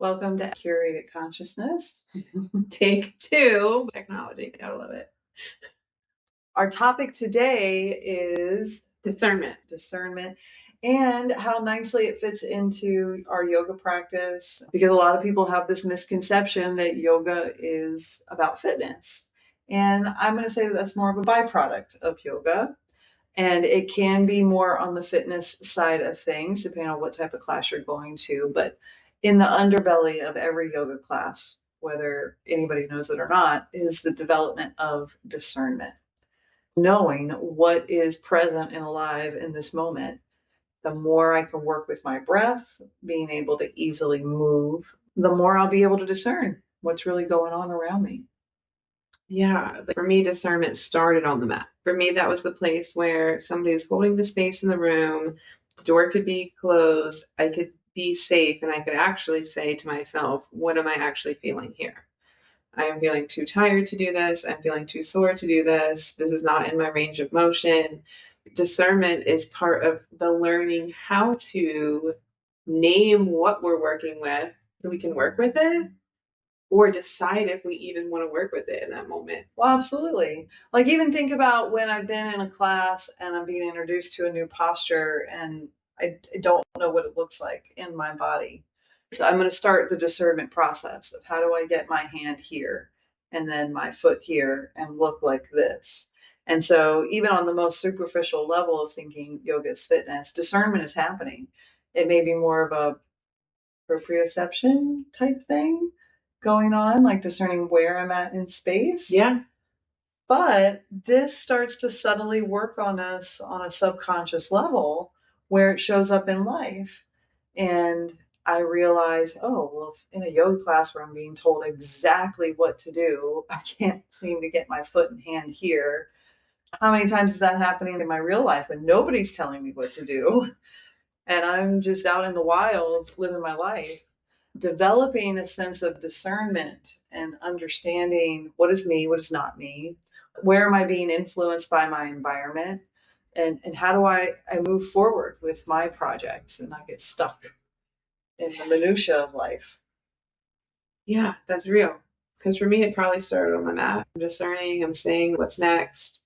Welcome to Curated Consciousness. Take 2. Technology. Gotta love it. Our topic today is Discernment. And how nicely it fits into our yoga practice, because a lot of people have this misconception that yoga is about fitness. And I'm going to say that that's more of a byproduct of yoga. And it can be more on the fitness side of things, depending on what type of class you're going to. But in the underbelly of every yoga class, whether anybody knows it or not, is the development of discernment. Knowing what is present and alive in this moment, the more I can work with my breath, being able to easily move, the more I'll be able to discern what's really going on around me. Yeah. For me, discernment started on the mat. For me, that was the place where somebody was holding the space in the room. The door could be closed. I could be safe, and I could actually say to myself, what am I actually feeling here? I am feeling too tired to do this. I'm feeling too sore to do this. This is not in my range of motion. Discernment is part of the learning how to name what we're working with so we can work with it, or decide if we even want to work with it in that moment. Well, absolutely. Like, even think about when I've been in a class and I'm being introduced to a new posture and I don't know what it looks like in my body. So I'm going to start the discernment process of how do I get my hand here and then my foot here and look like this. And so even on the most superficial level of thinking yoga is fitness, discernment is happening. It may be more of a proprioception type thing going on, like discerning where I'm at in space. Yeah. But this starts to subtly work on us on a subconscious level where it shows up in life. And I realize, oh, well, in a yoga class where I'm being told exactly what to do, I can't seem to get my foot and hand here. How many times is that happening in my real life when nobody's telling me what to do? And I'm just out in the wild living my life, developing a sense of discernment and understanding what is me, what is not me, where am I being influenced by my environment, and how do I move forward with my projects and not get stuck in the minutia of life. Yeah, that's real. Because for me, it probably started on my mat. I'm discerning, I'm saying what's next.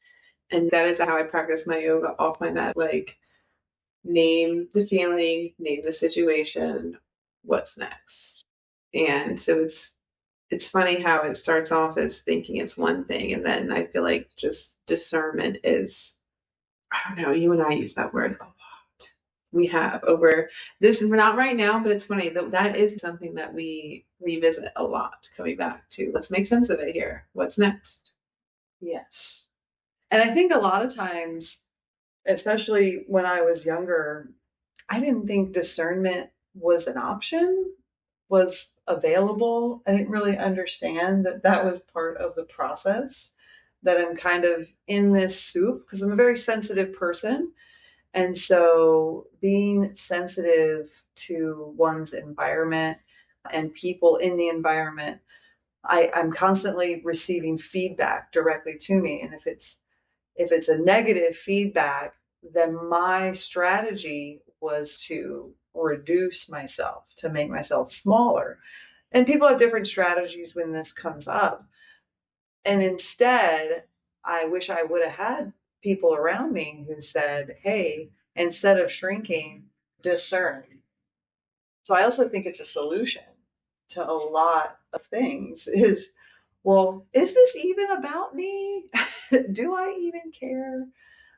And that is how I practice my yoga off my mat. Like, name the feeling, name the situation, what's next. And so it's funny how it starts off as thinking it's one thing, and then I feel like just discernment is, I don't know, you and I use that word a lot. We have over this, not right now, but it's funny that is something that we revisit a lot, coming back to let's make sense of it here. What's next? Yes. And I think a lot of times, especially when I was younger, I didn't think discernment was an option, was available. I didn't really understand that that was part of the process, that I'm kind of in this soup because I'm a very sensitive person. And so being sensitive to one's environment and people in the environment, I'm constantly receiving feedback directly to me. And if it's a negative feedback, then my strategy was to reduce myself, to make myself smaller. And people have different strategies when this comes up. And instead, I wish I would have had people around me who said, hey, instead of shrinking, discern. So I also think it's a solution to a lot of things is, well, is this even about me? Do I even care?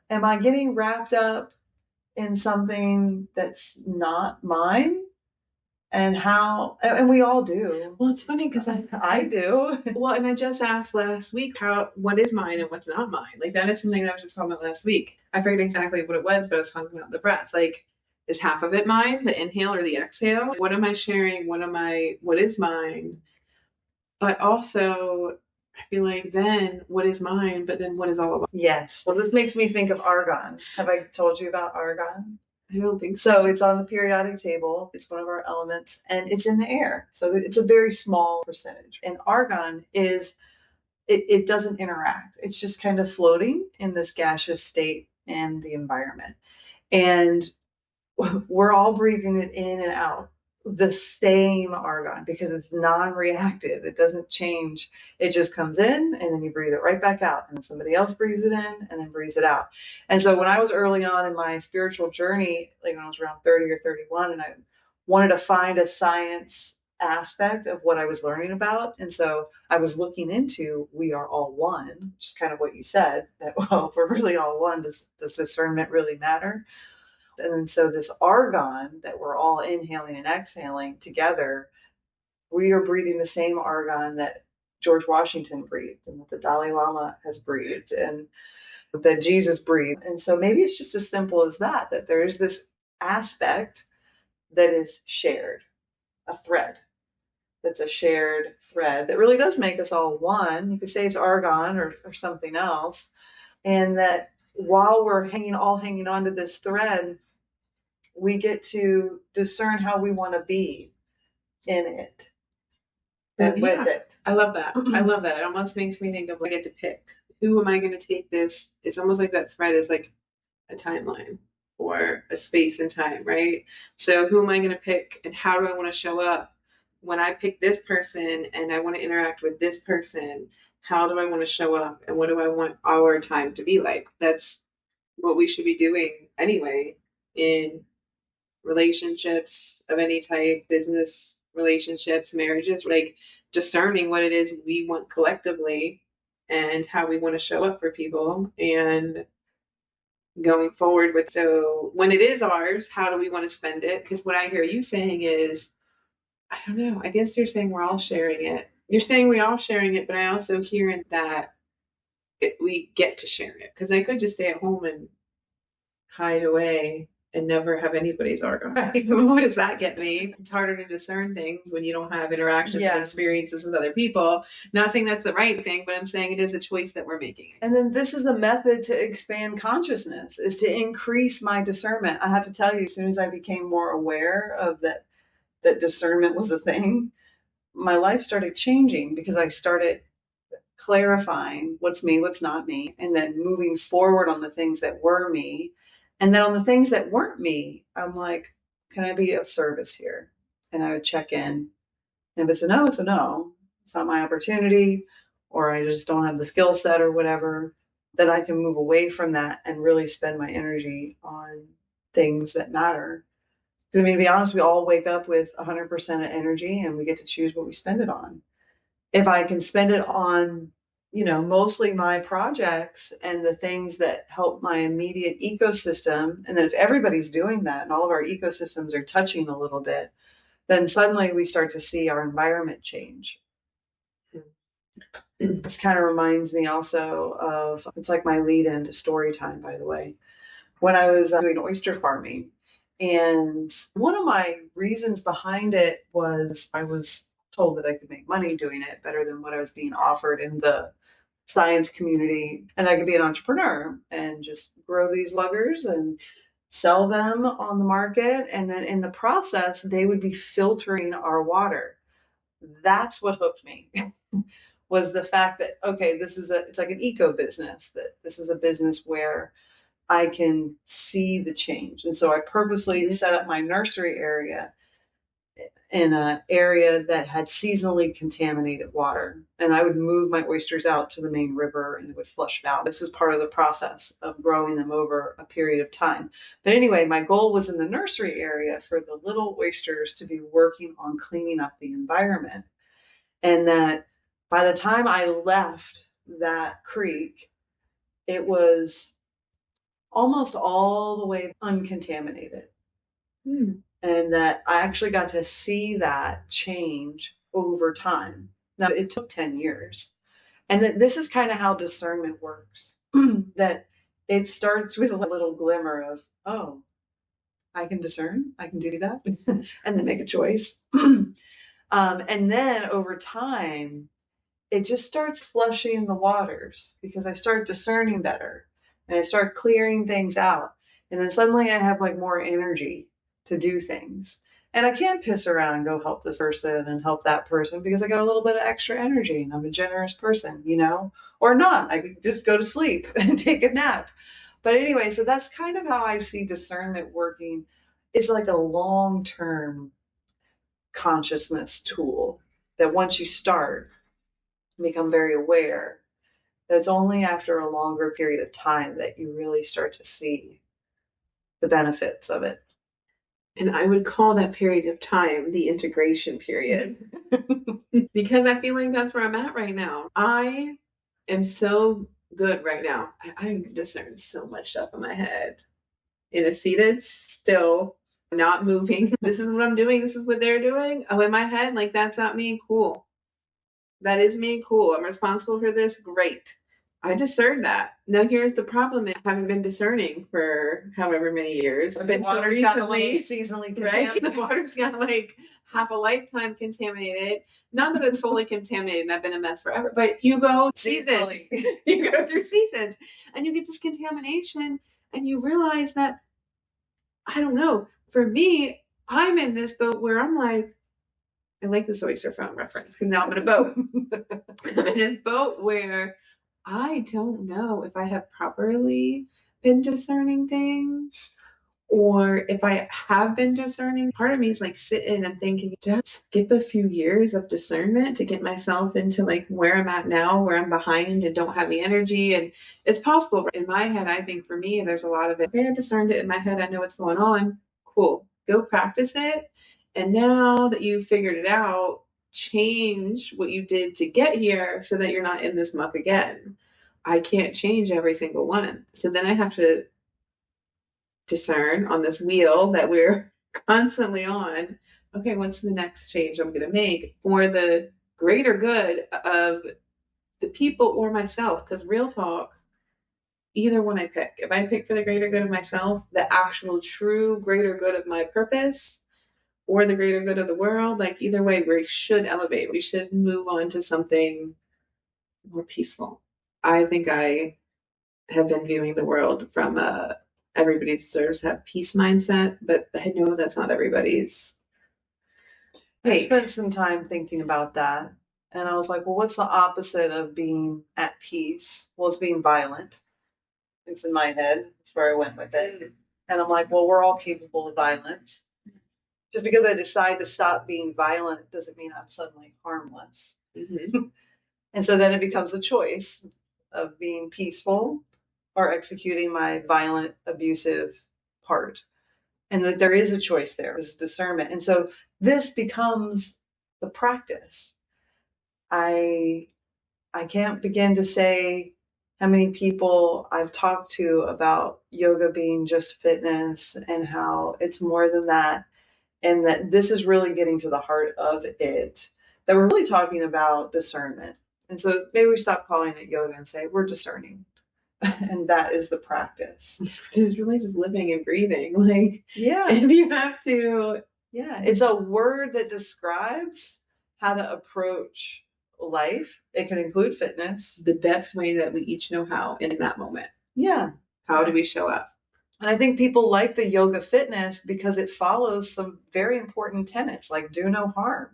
Am I getting wrapped up in something that's not mine? And we all do. Well, it's funny because I do. Well, and I just asked last week what is mine and what's not mine. Like, that is something I was just talking about last week. I forget exactly what it was, but I was talking about the breath. Like, is half of it mine, the inhale or the exhale? What am I sharing? What is mine? But also, I feel like then what is mine, but then what is all of mine? Yes. Well, this makes me think of Argon. Have I told you about Argon? I don't think so. So it's on the periodic table. It's one of our elements and it's in the air. So it's a very small percentage. And Argon it doesn't interact. It's just kind of floating in this gaseous state and the environment. And we're all breathing it in and out the same argon because it's non-reactive. It doesn't change. It just comes in and then you breathe it right back out, and then somebody else breathes it in and then breathes it out. And so when I was early on in my spiritual journey, like when I was around 30 or 31, and I wanted to find a science aspect of what I was learning about. And so I was looking into we are all one, which is kind of what you said, that, well, if we're really all one, does discernment really matter? And so this argon that we're all inhaling and exhaling together, we are breathing the same argon that George Washington breathed and that the Dalai Lama has breathed and that Jesus breathed. And so maybe it's just as simple as that, that there is this aspect that is shared, a thread that's a shared thread that really does make us all one. You could say it's argon or something else. And that while we're hanging on to this thread, we get to discern how we want to be in it and with it. I love that. I love that. It almost makes me think of like I get to pick. Who am I going to take this? It's almost like that thread is like a timeline or a space and time, right? So who am I going to pick and how do I want to show up when I pick this person and I want to interact with this person? How do I want to show up and what do I want our time to be like? That's what we should be doing anyway in relationships of any type, business relationships, marriages, like discerning what it is we want collectively and how we want to show up for people and going forward with. So when it is ours, how do we want to spend it? Because what I hear you saying is, I don't know, I guess you're saying we're all sharing it. You're saying we're all sharing it, but I also hear in that we get to share it. Because I could just stay at home and hide away and never have anybody's argon. What does that get me? It's harder to discern things when you don't have interactions and experiences with other people. Not saying that's the right thing, but I'm saying it is a choice that we're making. And then this is the method to expand consciousness, is to increase my discernment. I have to tell you, as soon as I became more aware of that discernment was a thing, my life started changing because I started clarifying what's me, what's not me, and then moving forward on the things that were me. And then on the things that weren't me, I'm like, can I be of service here? And I would check in. And if it's a no, it's a no. It's not my opportunity, or I just don't have the skill set or whatever, that I can move away from that and really spend my energy on things that matter. Because I mean, to be honest, we all wake up with 100% of energy and we get to choose what we spend it on. If I can spend it on, mostly my projects and the things that help my immediate ecosystem, and then if everybody's doing that and all of our ecosystems are touching a little bit, then suddenly we start to see our environment change. This kind of reminds me also of, it's like my lead into story time, by the way, when I was doing oyster farming. And one of my reasons behind it was I was told that I could make money doing it better than what I was being offered in the science community. And I could be an entrepreneur and just grow these luggers and sell them on the market. And then in the process, they would be filtering our water. That's what hooked me. Was the fact that, okay, it's like an eco business, that this is a business where I can see the change. And so I purposely set up my nursery area in an area that had seasonally contaminated water. And I would move my oysters out to the main river and it would flush it out. This is part of the process of growing them over a period of time. But anyway, my goal was in the nursery area for the little oysters to be working on cleaning up the environment. And that by the time I left that creek, it was almost all the way uncontaminated. And that I actually got to see that change over time. Now, it took 10 years. And that this is kind of how discernment works. That it starts with a little glimmer of, oh, I can discern, I can do that, and then make a choice. And then over time, it just starts flushing the waters because I start discerning better and I start clearing things out. And then suddenly I have like more energy to do things. And I can't piss around and go help this person and help that person because I got a little bit of extra energy and I'm a generous person, or not. I could just go to sleep and take a nap. But anyway, so that's kind of how I see discernment working. It's like a long term consciousness tool that once you start, become very aware, that's only after a longer period of time that you really start to see the benefits of it. And I would call that period of time the integration period because I feel like that's where I'm at right now. I am so good right now. I discern so much stuff in my head. In a seated, still, not moving. This is what I'm doing. This is what they're doing. Oh, in my head, like that's not me. Cool. That is me. Cool. I'm responsible for this. Great. I discerned that. Now here's the problem: I haven't been discerning for however many years. I've been the water's got like seasonally contaminated. Right? The water's got like half a lifetime contaminated. Not that it's fully contaminated and I've been a mess forever, but you go seasons. You go through seasons and you get this contamination and you realize that, I don't know, for me, I'm in this boat where I'm like, I like this oyster phone reference because now I'm in a boat. I'm in this boat where I don't know if I have properly been discerning things or if I have been discerning. Part of me is like sitting and thinking, just skip a few years of discernment to get myself into like where I'm at now, where I'm behind and don't have the energy. And it's possible. In my head, I think for me, there's a lot of it. Okay, I discerned it in my head. I know what's going on. Cool. Go practice it. And now that you've figured it out, change what you did to get here so that you're not in this muck again. I can't change every single one. So then I have to discern on this wheel that we're constantly on. Okay, what's the next change I'm going to make for the greater good of the people or myself? Because real talk, either one I pick. If I pick for the greater good of myself, the actual true greater good of my purpose, or the greater good of the world, like either way, we should elevate. We should move on to something more peaceful. I think I have been viewing the world from a everybody deserves to have peace mindset, but I know that's not everybody's. I spent some time thinking about that. And I was like, well, what's the opposite of being at peace? Well, it's being violent. It's in my head. That's where I went with it. And I'm like, well, we're all capable of violence. Just because I decide to stop being violent doesn't mean I'm suddenly harmless. Mm-hmm. And so then it becomes a choice of being peaceful or executing my violent, abusive part. And that there is a choice there, this discernment. And so this becomes the practice. I can't begin to say how many people I've talked to about yoga being just fitness and how it's more than that. And that this is really getting to the heart of it, that we're really talking about discernment. And so maybe we stop calling it yoga and say we're discerning. And that is the practice. It's really just living and breathing. Like, yeah. If you have to. Yeah. It's a word that describes how to approach life. It can include fitness. The best way that we each know how in that moment. Yeah. How do we show up? And I think people like the yoga fitness because it follows some very important tenets like do no harm.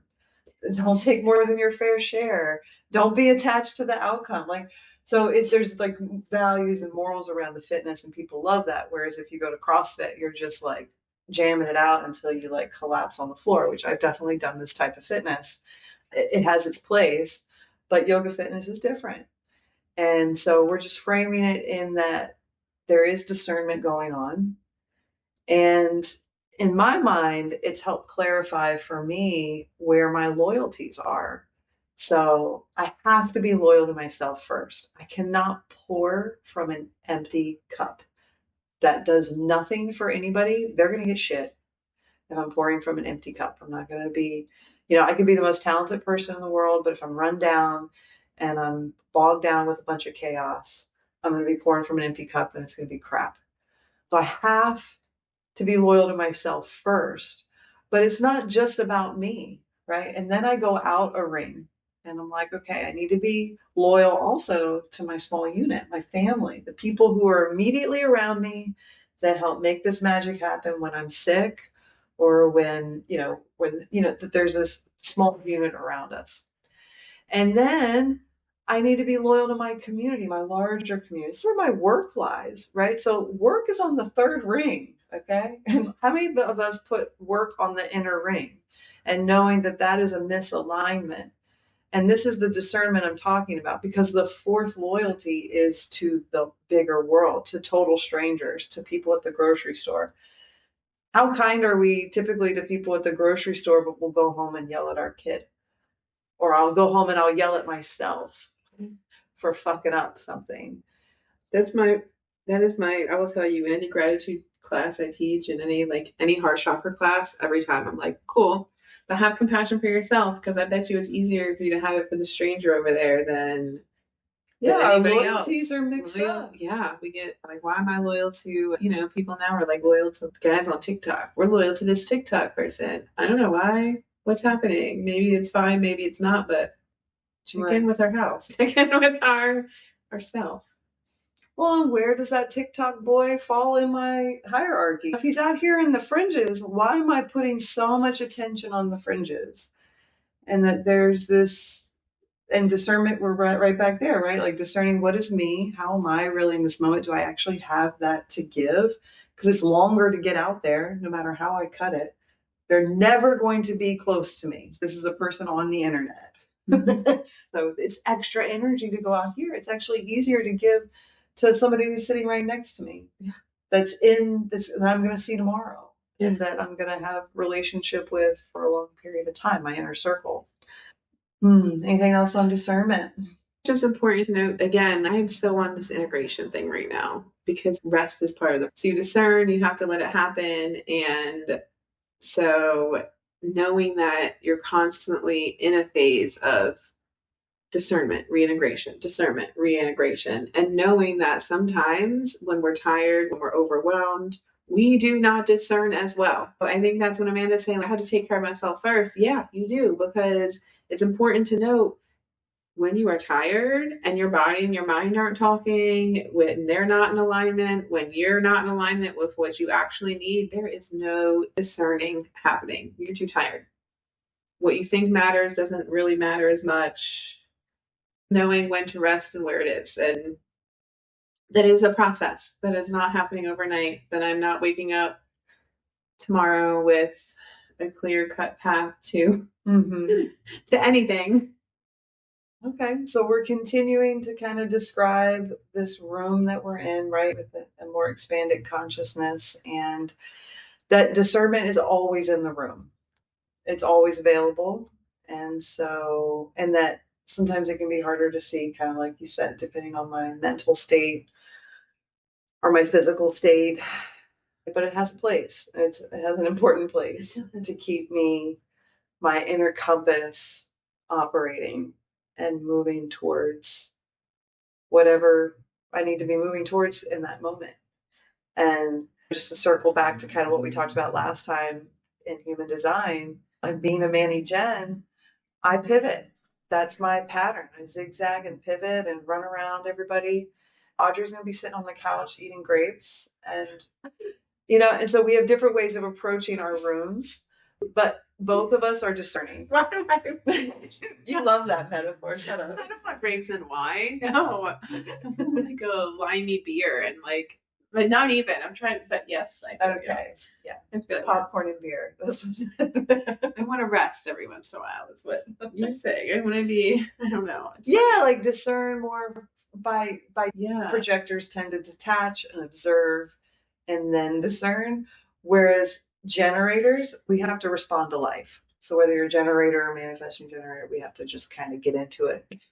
Don't take more than your fair share. Don't be attached to the outcome. Like, so there's like values and morals around the fitness and people love that. Whereas if you go to CrossFit, you're just like jamming it out until you like collapse on the floor, which I've definitely done this type of fitness. It has its place, but yoga fitness is different. And so we're just framing it in that there is discernment going on. And in my mind, it's helped clarify for me where my loyalties are. So I have to be loyal to myself first. I cannot pour from an empty cup. That does nothing for anybody. They're going to get shit if I'm pouring from an empty cup. I'm not going to be, I could be the most talented person in the world, but if I'm run down and I'm bogged down with a bunch of chaos, I'm going to be pouring from an empty cup and it's going to be crap. So I have to be loyal to myself first, but it's not just about me, right? And then I go out a ring and I'm like, okay, I need to be loyal also to my small unit, my family, the people who are immediately around me that help make this magic happen when I'm sick or when that there's this small unit around us. And then I need to be loyal to my community, my larger community. This is where my work lies, right? So work is on the third ring, okay? And how many of us put work on the inner ring? and knowing that that is a misalignment. And this is the discernment I'm talking about, because the fourth loyalty is to the bigger world, to total strangers, to people at the grocery store. How kind are we typically to people at the grocery store, but we'll go home and yell at our kid? Or I'll go home and I'll yell at myself for fucking up something. That's my, that is my, I will tell you, in any gratitude class I teach, in any heart chakra class, every time I'm like, cool, but have compassion for yourself, because I bet you it's easier for you to have it for the stranger over there than Yeah, our anybody loyalties else. are mixed up. Yeah, we get like, why am I loyal to, people now are like loyal to guys on TikTok. We're loyal to this TikTok person. I don't know why. What's happening? Maybe it's fine, maybe it's not, but check in with our house. Check in with ourself. Well, and where does that TikTok boy fall in my hierarchy? If he's out here in the fringes, why am I putting so much attention on the fringes? And that there's this, and discernment, we're right back there, right? Like discerning what is me, how am I really in this moment? Do I actually have that to give? Because it's longer to get out there, no matter how I cut it. They're never going to be close to me. This is a person on the internet. So it's extra energy to go out here. It's actually easier to give to somebody who's sitting right next to me. Yeah. That's in this that I'm going to see tomorrow. Yeah. And that I'm going to have relationship with for a long period of time, my inner circle. Anything else on discernment? Just important to note, again, I'm still on this integration thing right now, because rest is part of the, so you discern, you have to let it happen. And so knowing that you're constantly in a phase of discernment, reintegration, discernment, reintegration, and knowing that sometimes when we're tired, when we're overwhelmed, we do not discern as well. I think that's when Amanda's saying, I have to take care of myself first. Yeah, you do, because it's important to note, when you are tired and your body and your mind aren't talking, when they're not in alignment, when you're not in alignment with what you actually need, there is no discerning happening. You're too tired. What you think matters doesn't really matter as much. Knowing when to rest and where it is. And that is a process that is not happening overnight, that I'm not waking up tomorrow with a clear cut path to to anything. Okay, so we're continuing to kind of describe this room that we're in, right, with a more expanded consciousness, and that discernment is always in the room. It's always available. And so, and that sometimes it can be harder to see, kind of like you said, depending on my mental state or my physical state. But it has a place. It has an important place to keep me, my inner compass operating and moving towards whatever I need to be moving towards in that moment. And just to circle back to kind of what we talked about last time in human design, and being a Manny Gen, I pivot. That's my pattern. I zigzag and pivot and run around everybody. Audrey's going to be sitting on the couch eating grapes. And, and so we have different ways of approaching our rooms, but both of us are discerning. Why am I? You love that metaphor. Shut up. I don't want grapes and wine. No. Like a limey beer and but not even. I'm trying, but yes. Okay. Yeah. I feel popcorn and beer. I want to rest every once in a while. That's what you're saying. I want to be, I don't know. Yeah, like discern more by projectors tend to detach and observe and then discern. Whereas generators, we have to respond to life. So whether you're a generator or manifesting generator, we have to just kind of get into it.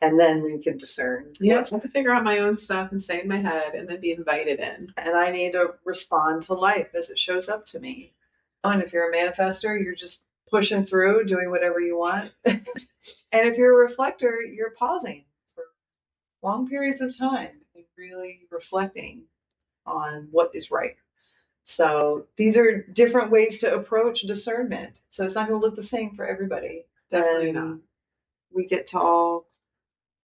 And then we can discern. Yeah, I have to figure out my own stuff and stay in my head and then be invited in. And I need to respond to life as it shows up to me. And if you're a manifester, you're just pushing through, doing whatever you want. And if you're a reflector, you're pausing for long periods of time and really reflecting on what is right. So these are different ways to approach discernment. So it's not going to look the same for everybody. Definitely not. We get to all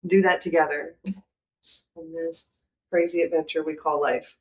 do that together in this crazy adventure we call life.